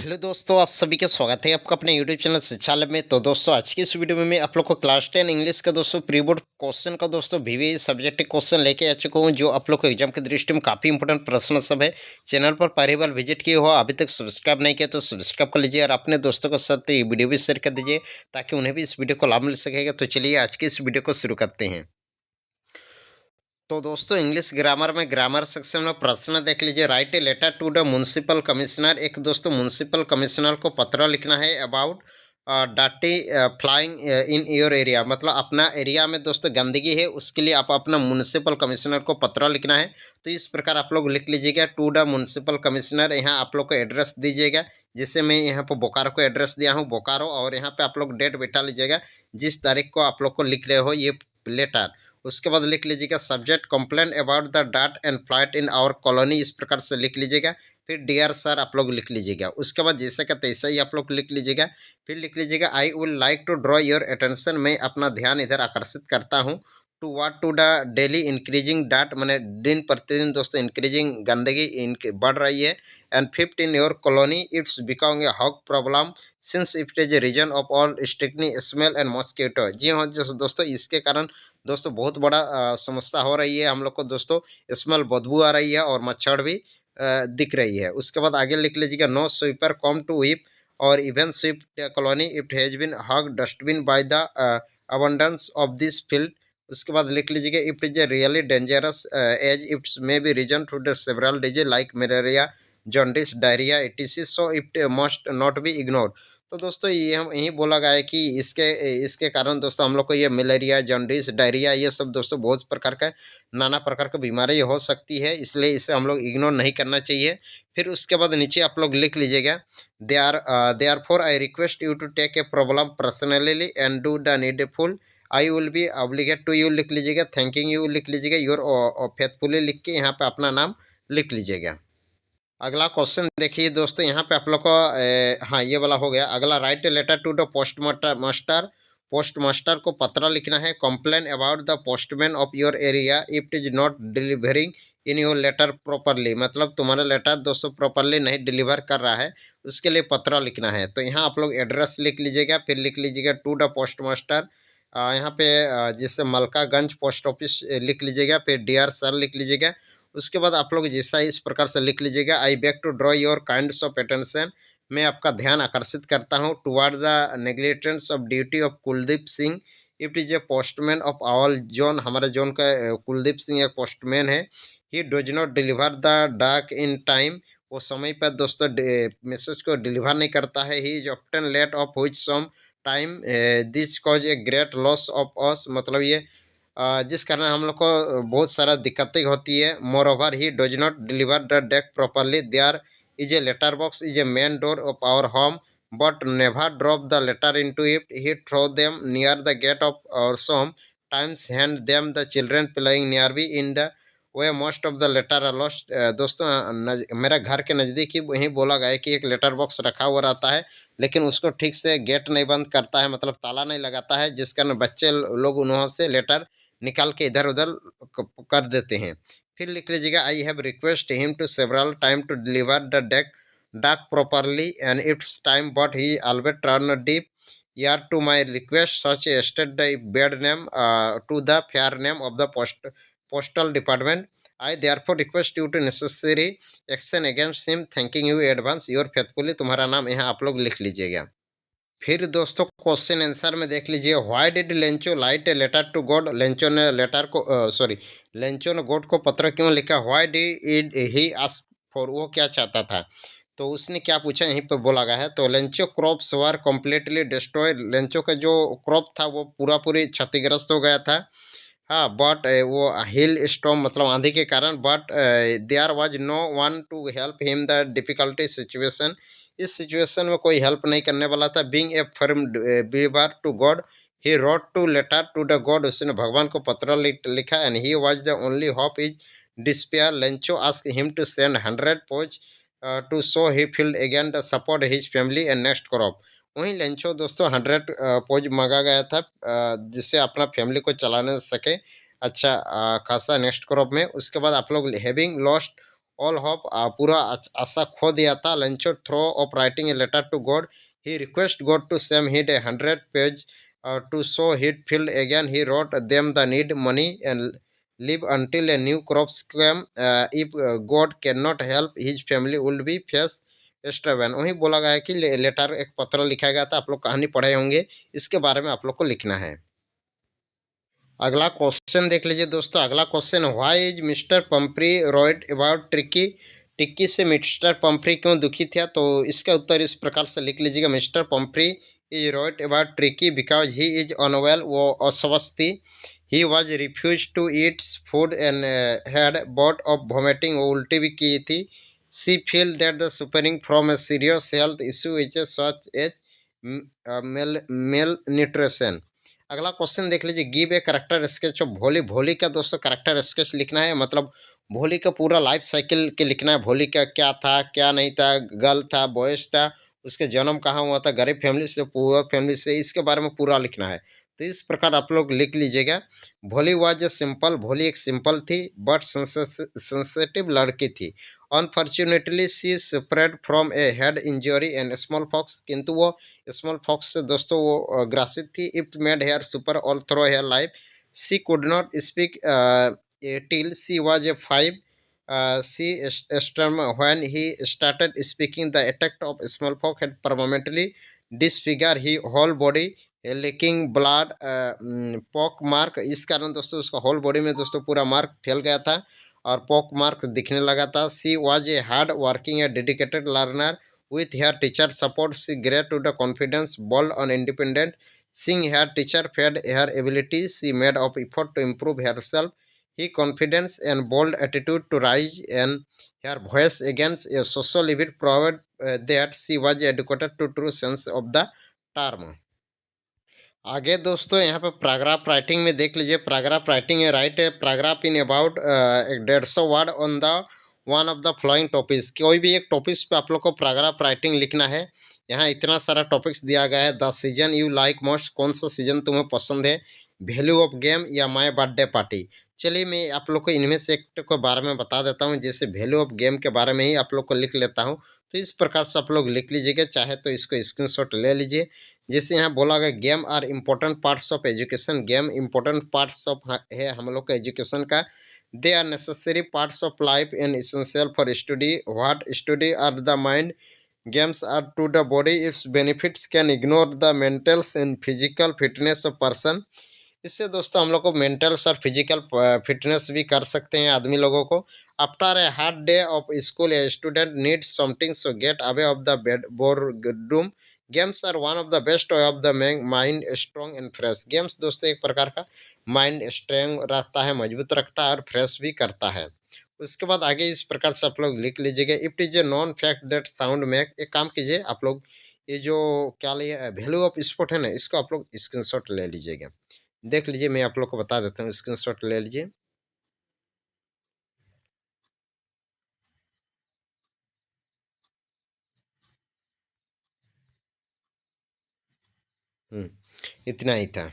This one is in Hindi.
हेलो दोस्तों, आप सभी का स्वागत है आपका अपने यूट्यूब चैनल शिक्षालय में। तो दोस्तों, आज की इस वीडियो में मैं आप लोग को क्लास 10 इंग्लिश का दोस्तों प्री बोर्ड क्वेश्चन का दोस्तों वीवीआई सब्जेक्ट क्वेश्चन लेके आ चुका हूँ, जो आप लोग को एग्जाम की दृष्टि में काफ़ी इंपॉर्टेंट प्रश्न सब है। चैनल पर पहली बार विजिट किए हो, अभी तक सब्सक्राइब नहीं किया तो सब्सक्राइब कर लीजिए और अपने दोस्तों के साथ ये वीडियो भी शेयर कर दीजिए ताकि उन्हें भी इस वीडियो को लाभ मिल सकेगा। तो चलिए आज की इस वीडियो को शुरू करते हैं। तो दोस्तों, इंग्लिश ग्रामर में ग्रामर सेक्शन में प्रश्न देख लीजिए। Write a letter to the municipal commissioner. एक दोस्तों म्युनिसिपल कमिश्नर को पत्र लिखना है अबाउट डाटी फ्लाइंग इन योर एरिया। मतलब अपना एरिया में दोस्तों गंदगी है, उसके लिए आप अपना म्युनिसिपल कमिश्नर को पत्र लिखना है। तो इस प्रकार आप लोग लिख लीजिएगा, टू द म्युनिसिपल कमिश्नर। यहाँ आप लोग को एड्रेस दीजिएगा, जिससे मैं यहाँ पर बोकारो को एड्रेस दिया हूँ, बोकारो। और यहाँ पे आप लोग डेट बैठा लीजिएगा जिस तारीख को आप लोग को लिख रहे हो ये लेटर। उसके बाद लिख लीजिएगा subject complain about the dirt and filth in our colony. इस प्रकार से लिख लीजिएगा। फिर डियर सर आप लोग लिख लीजिएगा। उसके बाद जैसे का तैसा ही आप लोग लिख लीजिएगा। फिर लिख लीजिएगा I would like to draw your attention. मैं अपना ध्यान इधर आकर्षित करता हूँ। To what to the daily increasing डाट, मैंने दिन प्रतिदिन दोस्तों इंक्रीजिंग गंदगी बढ़ रही है। And fifth in your colony it's becoming a huge problem since it is a reason of all stinky smell and mosquito. जी हाँ दोस्तों, इसके कारण दोस्तों बहुत बड़ा समस्या हो रही है हम लोग को दोस्तों। स्मेल बदबू आ रही है और मच्छर भी दिख रही है। उसके बाद आगे लिख लीजिएगा no sweeper come to sweep और even sweep colony it has been huge dustbin by the abundance of this field. उसके बाद लिख लीजिएगा it is a really dangerous as it's may be reason to the several disease like malaria jaundice diarrhoea ETC, so it must not be ignored. तो दोस्तों ये हम यही बोला गया है कि इसके इसके कारण दोस्तों हम लोग को ये मलेरिया जॉन्डिस डायरिया ये सब दोस्तों बहुत प्रकार का नाना प्रकार की बीमारी हो सकती है, इसलिए इसे हम लोग इग्नोर नहीं करना चाहिए। फिर उसके बाद नीचे आप लोग लिख लीजिएगा therefore I request you to take a problem personally and do the needful. I will be obligate to you लिख लीजिएगा। थैंकिंग यू लिख लीजिएगा। योर फेथफुली लिख के यहाँ पे अपना नाम लिख लीजिएगा। अगला क्वेश्चन देखिए दोस्तों, यहाँ पे आप लोग को हाँ ये वाला हो गया। अगला write a letter to the post master. Post master को पत्र लिखना है। Complain about the postman of your area if it is not delivering in your letter properly. मतलब तुम्हारा लेटर दोस्तों प्रॉपरली नहीं डिलीवर कर रहा है, उसके लिए पत्र लिखना है। तो यहाँ आप लोग एड्रेस लिख लीजिएगा। फिर लिख लीजिएगा टू द पोस्ट मास्टर। यहाँ पे जैसे मलकागंज पोस्ट ऑफिस लिख लीजिएगा। फिर डियर सर लिख लीजिएगा। उसके बाद आप लोग जैसा इस प्रकार से लिख लीजिएगा I back to draw your kinds of attention. मैं आपका ध्यान आकर्षित करता हूँ toward the negligence of duty of Kuldeep Singh. It is a postman of our zone. हमारे जोन का कुलदीप सिंह एक पोस्टमैन है। He does not deliver the dak in time. वो समय पर दोस्तों मैसेज को डिलीवर नहीं करता है। He is often late of which some time this cause a great loss of us. मतलब ये जिस कारण हम लोग को बहुत सारा दिक्कतें होती है। Moreover he does not deliver the dak properly. There is a letter box is a main door of our home but never drop the letter into it. He throw them near the gate of our some times hand them the children playing near be in the way most of the letters are lost. दोस्तों मेरा घर के नज़दीक ही वहीं बोला गया है कि एक लेटर बॉक्स रखा हुआ रहता है, लेकिन उसको ठीक से गेट नहीं बंद करता है, मतलब ताला नहीं लगाता है, जिस कारण बच्चे लोग उन्होंने से लेटर निकाल के इधर-उधर कर देते हैं। फिर लिख लीजिएगा I have request him to several time to deliver the dak properly and it's time but he always turn deaf ear to my request such state the bad name to the fair name of the postal department. I therefore request you to necessary action against him thanking you advance your faithfully. तुम्हारा नाम यहाँ आप लोग लिख लीजिएगा। फिर दोस्तों क्वेश्चन आंसर में देख लीजिए why did Lencho write a letter to God. Lencho ने लेटर को लेंचो ने गॉड को पत्र क्यों लिखा। Why did he ask for, वो क्या चाहता था। तो उसने क्या पूछा यहीं पर बोला गया है। तो Lencho crops were completely destroy. Lencho का जो क्रॉप था वो पूरा पूरी क्षतिग्रस्त हो गया था। हाँ बट वो हिल स्टॉर्म मतलब आंधी के कारण। But there was no one to help him the difficulty situation. इस सिचुएशन में कोई हेल्प नहीं करने वाला था। Being a firm believer to God he wrote to letter to the God. उसने भगवान को पत्र लिखा and he was the only hope is despair. Lencho ask him to send 100 pesos to sow he field again the support his family and next crop. वहीं लेंचो दोस्तों 100 पोज मांगा गया था जिससे अपना फैमिली को चलाने सके अच्छा खासा नेक्स्ट क्रॉप में। उसके बाद आप लोग हैविंग लॉस्ट ऑल होप, पूरा आशा खो दिया था। Lencho thought of writing a letter to God, he request God to send him a 100 pesos to sow his field again, he wrote them the need money and live until a new crops come. If God cannot help, his family would be face स्ट्रवन। वहीं बोला गया है कि लेटर, एक पत्र लिखा गया था, आप लोग कहानी पढ़े होंगे, इसके बारे में आप लोग को लिखना है। अगला क्वेश्चन देख लीजिए दोस्तों। अगला question, why is mister Pumphrey worried about Tricki, Tricki से मिस्टर पंपरी क्यों दुखी था? तो इसका उत्तर इस प्रकार से लिख लीजिएगा, mister Pumphrey is worried about Tricki because he is unwell, वो अस्वस्थ थी। He was refuse to eat food and had bout of vomiting, वो उल्टी भी की थी। She feel that the suffering from a serious health issue is such as malnutrition. अगला क्वेश्चन देख लीजिए, give a character sketch of Bholi. Bholi का दोस्तों करेक्टर स्केच लिखना है, मतलब भोली का पूरा लाइफ साइकिल के लिखना है। भोली का क्या था, क्या नहीं था, गर्ल था, बॉयज था, उसके जन्म कहाँ हुआ था, गरीब फैमिली से, पुअर फैमिली से, इसके बारे में पूरा लिखना है। तो इस प्रकार आप लोग लिख लीजिएगा। भोली वाज ए सिंपल, भोली एक सिंपल थी बट सेंसिटिव लड़की थी। Unfortunately she suffered from a head injury and small pox, किंतु वो स्मॉल फॉक्स से दोस्तों वो ग्रासित थी। It made her suffer all through her life. She could not speak till she was a 5। She stammer when he started speaking, the attack of small pox had permanently disfigure he whole body, leaving blood pock mark. इस कारण दोस्तों उसका होल बॉडी में दोस्तों पूरा मार्क फैल गया था और पॉक मार्क दिखने लगा था। सी was a hard working A dedicated learner, with her teacher support, she grew to the confidence, bold and independent. Seeing her teacher fed her abilities, she made of effort to improve herself. Her confidence and bold attitude to rise and her voice against a social evil proved that she was educated to true sense of the term. आगे दोस्तों यहाँ पे पैराग्राफ राइटिंग में देख लीजिए। पैराग्राफ राइटिंग है, राइट है paragraph in about 150 word on the one of the flowing topics. कोई भी एक टॉपिक्स पे आप लोग को पैराग्राफ राइटिंग लिखना है। यहाँ इतना सारा टॉपिक्स दिया गया है। The season you like most, कौन सा सीजन तुम्हें पसंद है, वैल्यू ऑफ गेम या माई बर्थडे पार्टी। चलिए मैं आप लोग को इनमें से एक के बारे में बता देता हूँ। जैसे वैल्यू ऑफ गेम के बारे में ही आप लोग को लिख लेता हूँ। तो इस प्रकार से आप लोग लिख लीजिएगा, चाहे तो इसको स्क्रीनशॉट ले लीजिए। जैसे यहाँ बोला गया, game are important parts of education. Game important parts of है हम लोग का एजुकेशन का। They are necessary parts of life and essential for study. What study are the mind, games are to the body, its benefits can ignore the mental and physical fitness of person. इससे दोस्तों हम लोग को मेंटल्स और फिजिकल फिटनेस भी कर सकते हैं आदमी लोगों को। After a hard day of school a student needs something so get away of the bed boredom. Games are one of the best way of the mind strong and fresh. Games दोस्तों एक प्रकार का माइंड स्ट्रॉन्ग रहता है, मजबूत रखता है और फ्रेश भी करता है। उसके बाद आगे इस प्रकार से आप लोग लिख लीजिएगा, it is a non fact that sound make. एक काम कीजिए आप लोग, ये जो क्या लिए वैल्यू ऑफ स्पोर्ट है ना, इसको आप लोग स्क्रीनशॉट ले लीजिएगा। देख लीजिए, मैं आप लोग को बता देता हूँ, स्क्रीनशॉट ले लीजिए। इतना ही था।